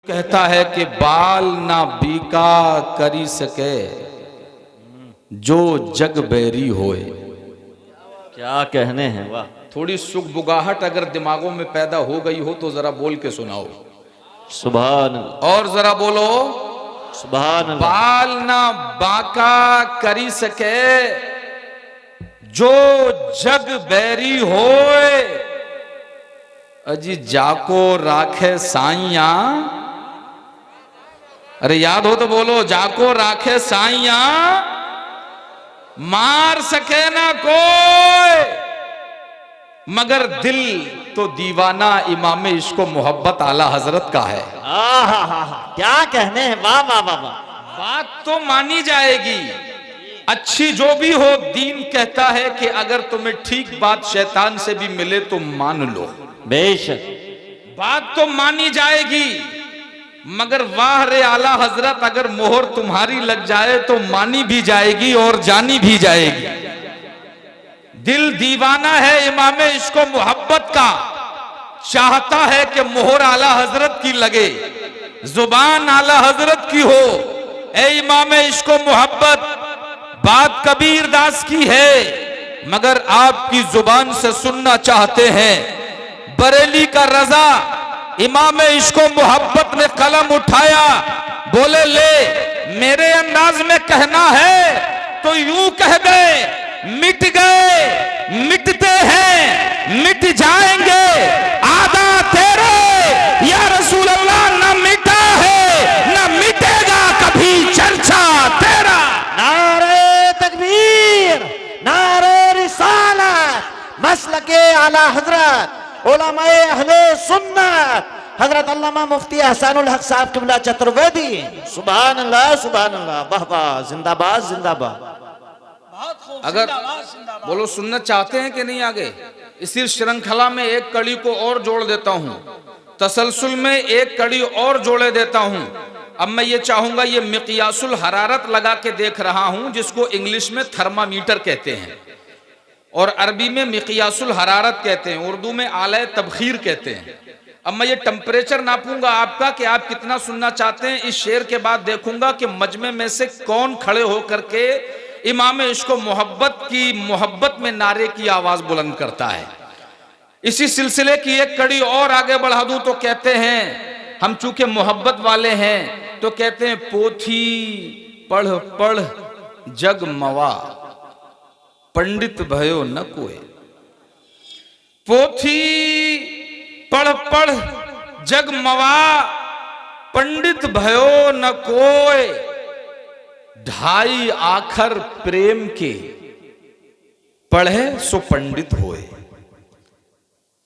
कहता है कि बाल ना बीका करी सके जो जग बैरी होए। क्या कहने हैं, वाह। थोड़ी सुख बुगाहट अगर दिमागों में पैदा हो गई हो तो जरा बोल के सुनाओ। सुभान अल्लाह, और जरा बोलो सुभान अल्लाह। बाल ना बाका करी सके जो जग बैरी होए। अजी जाको राखे साइया, अरे याद हो तो बोलो, जाको राखे साइया मार सके ना कोई, मगर दिल तो दीवाना इमाम इश्क मोहब्बत आला हजरत का है। क्या कहने हैं, वाह वाह वाह वाह। बात तो मानी जाएगी, अच्छी जो भी हो। दीन कहता है कि अगर तुम्हें ठीक बात शैतान से भी मिले तो मान लो, बेशक बात तो मानी जाएगी। मगर वाह रे आला हजरत, अगर मोहर तुम्हारी लग जाए तो मानी भी जाएगी और जानी भी जाएगी। दिल दीवाना है इमाम इश्क मोहब्बत का, चाहता है कि मोहर आला हजरत की लगे, जुबान आला हजरत की हो। ए इमाम इश्क मोहब्बत, बात कबीर दास की है मगर आपकी जुबान से सुनना चाहते हैं। बरेली का रजा इमाम इश्को मोहब्बत ने कलम उठाया, बोले ले मेरे अंदाज में कहना है तो यूं कह दे, मिट गए मिटते हैं मिट जाएंगे आदा तेरे या रसूल अल्लाह, न मिटा है न मिटेगा कभी चर्चा तेरा। नारे तकबीर, नारे रिसालत, मसलके आला हजरत, उलमाए अहले सुन्नत, हजरत अल्लामा मुफ्ती एहसानुल हक साहब क़िबला चतुर्वेदी। सुभान अल्लाह, सुभान अल्लाह, वाह वाह, जिंदाबाद जिंदाबाद। अगर बोलो सुन्नत चाहते हैं कि नहीं, आगे इसी श्रृंखला में एक कड़ी को और जोड़ देता हूं, तसलसल में एक कड़ी और जोड़े देता हूं। अब मैं ये चाहूंगा, ये मिक़यासुल हरारत लगा के देख रहा हूं, जिसको इंग्लिश में थर्मामीटर कहते हैं और अरबी में मिक़यासुल हरारत कहते हैं, उर्दू में आला तबखीर कहते हैं। अब मैं ये टेम्परेचर नापूंगा आपका कि आप कितना सुनना चाहते हैं। इस शेर के बाद देखूंगा कि मजमे में से कौन खड़े होकर के इमाम इश्क मोहब्बत की मोहब्बत में नारे की आवाज बुलंद करता है। इसी सिलसिले की एक कड़ी और आगे बढ़ा दूं तो कहते हैं, हम चूंकि मोहब्बत वाले हैं तो कहते हैं, पोथी पढ़ पढ़ जग मवा पंडित भयो न कोय। पोथी पढ़ पढ़ जग मवा पंडित भयो न कोय, ढाई आखर प्रेम के पढ़े सो पंडित होए।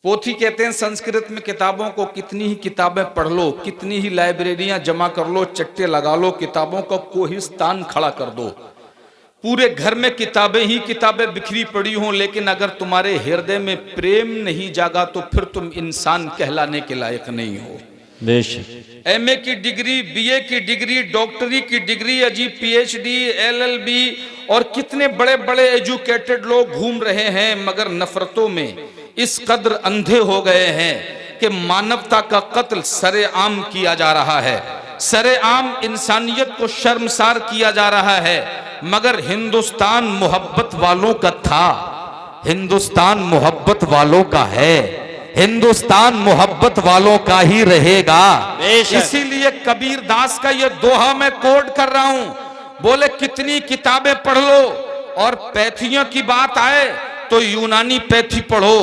पोथी कहते हैं संस्कृत में किताबों को, कितनी ही किताबें पढ़ लो, कितनी ही लाइब्रेरियां जमा कर लो, चट्टे लगा लो, किताबों का कोहिस्तान खड़ा कर दो, पूरे घर में किताबें ही किताबें बिखरी पड़ी हों, लेकिन अगर तुम्हारे हृदय में प्रेम नहीं जागा तो फिर तुम इंसान कहलाने के लायक नहीं हो। बेशक एमए की डिग्री, बीए की डिग्री, डॉक्टरी की डिग्री, अजीब पीएचडी, एलएलबी और कितने बड़े बड़े एजुकेटेड लोग घूम रहे हैं, मगर नफरतों में इस कदर अंधे हो गए हैं कि मानवता का कत्ल सरेआम किया जा रहा है, सरेआम इंसानियत को शर्मसार किया जा रहा है। मगर हिंदुस्तान मोहब्बत वालों का था, हिंदुस्तान मोहब्बत वालों का है, हिंदुस्तान मोहब्बत वालों का ही रहेगा। इसीलिए कबीर दास का ये दोहा मैं कोट कर रहा हूं, बोले कितनी किताबें पढ़ लो, और पैथियों की बात आए तो यूनानी पैथी पढ़ो,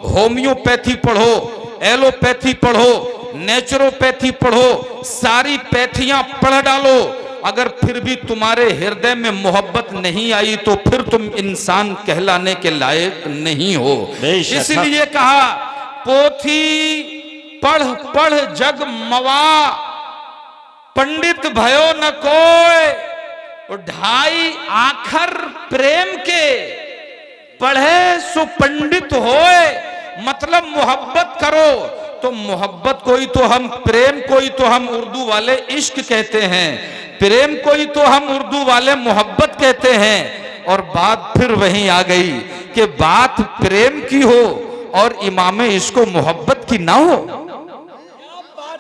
होम्योपैथी पढ़ो, एलोपैथी पढ़ो, नेचुरोपैथी पढ़ो, सारी पैथियां पढ़ डालो। अगर फिर भी तुम्हारे हृदय में मोहब्बत नहीं आई तो फिर तुम इंसान कहलाने के लायक नहीं हो। इसलिए कहा, पोथी पढ़ पढ़ जग मवा पंडित भयो न कोय, और ढाई आखर प्रेम के पढ़े सो पंडित होए। मतलब मोहब्बत करो तो मोहब्बत कोई तो हम, प्रेम कोई तो हम उर्दू वाले इश्क कहते हैं, प्रेम कोई तो हम उर्दू वाले मोहब्बत कहते हैं। और बात फिर वहीं आ गई कि बात प्रेम की हो और इमाम इश्क मोहब्बत की ना हो।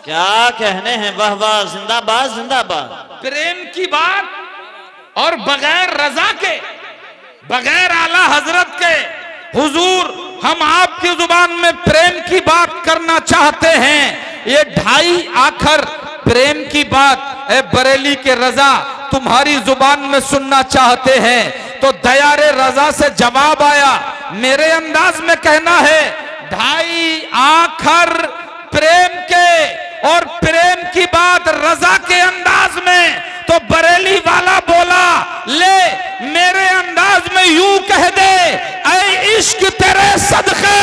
क्या कहने हैं, वाह वाह, जिंदाबाद जिंदाबाद। प्रेम की बात और बगैर रजा के, बगैर आला हजरत के, हुजूर हम आपकी जुबान में प्रेम की बात करना चाहते हैं। ये ढाई आखर प्रेम की बात ए बरेली के रजा तुम्हारी जुबान में सुनना चाहते हैं। तो दयारे रजा से जवाब आया, मेरे अंदाज में कहना है, ढाई आखर प्रेम के और प्रेम की बात रजा के अंदाज में। तो बरेली वाला बोला, ले मेरे अंदाज में यूं कह दे, ऐ इश्क तेरे सदके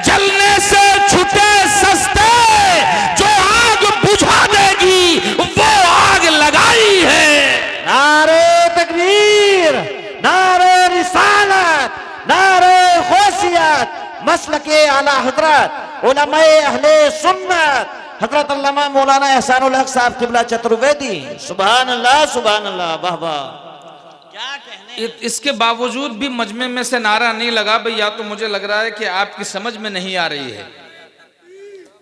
जलने से छूटे सस्ते, जो आग बुझा देगी वो आग लगाई है। नारे तकबीर, नारे रिसालत, नारे गौसियत, मसलके आला हजरत उलमाए अहले सुन्नत हजरत अल्लामा मौलाना एहसानुल हक साहब किबला चतुर्वेदी। सुभान अल्लाह सुभान अल्लाह, वाह वाह। क्या कहने, इसके बावजूद भी मजमे में से नारा नहीं लगा भाई, या तो मुझे लग रहा है कि आपकी समझ में नहीं आ रही है।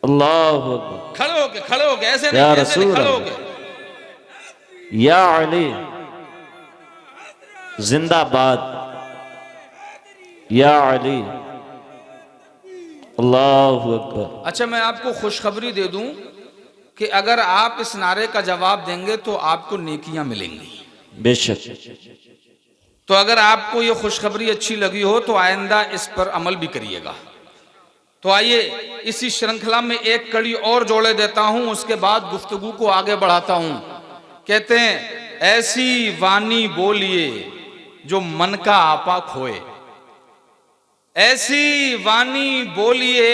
अल्लाह खड़े हो गए ऐसे या नहीं, ऐसे रसूल नहीं, खड़े हो गए। या अली जिंदाबाद, या अली, अल्लाह अकबर। अच्छा, मैं आपको खुशखबरी दे दूं कि अगर आप इस नारे का जवाब देंगे तो आपको नेकियां मिलेंगी। बेशक। तो अगर आपको ये खुशखबरी अच्छी लगी हो तो आइंदा इस पर अमल भी करिएगा। तो आइए इसी श्रृंखला में एक कड़ी और जोड़े देता हूं, उसके बाद गुफ्तगू को आगे बढ़ाता हूं। कहते हैं, ऐसी वाणी बोलिए जो मन का आपा खोए, ऐसी वाणी बोलिए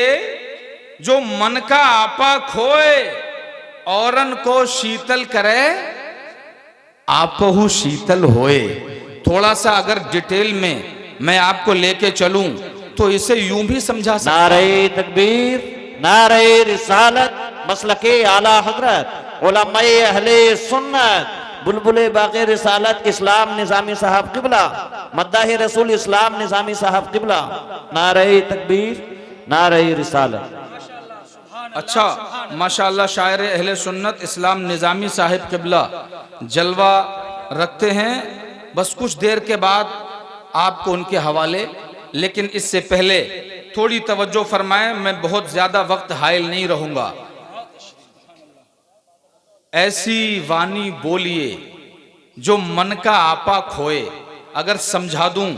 जो मन का आपा खोए, औरन को शीतल करे आपहु शीतल होए। थोड़ा सा अगर डिटेल में मैं आपको लेके चलूं तो इसे यूं भी समझा सकता। नारे तकबीर, नारे रिसालत, मसलके आला हजरत उलमाए अहले सुन्नत, बुलबुले बाक़े रिसालत इस्लाम निज़ामी साहब किबला, मद्दाह रसूल इस्लाम निज़ामी साहब किबला। नारे तकबीर, नारे रिसालत। अच्छा, माशाअल्लाह, शायर अहले सुन्नत इस्लाम निज़ामी साहिब किबला जलवा रखते हैं। बस कुछ देर के बाद आपको उनके हवाले, लेकिन इससे पहले थोड़ी तवज्जो फरमाएं, मैं बहुत ज्यादा वक्त हायल नहीं रहूंगा। ऐसी वाणी बोलिए जो मन का आपा खोए, अगर समझा दूं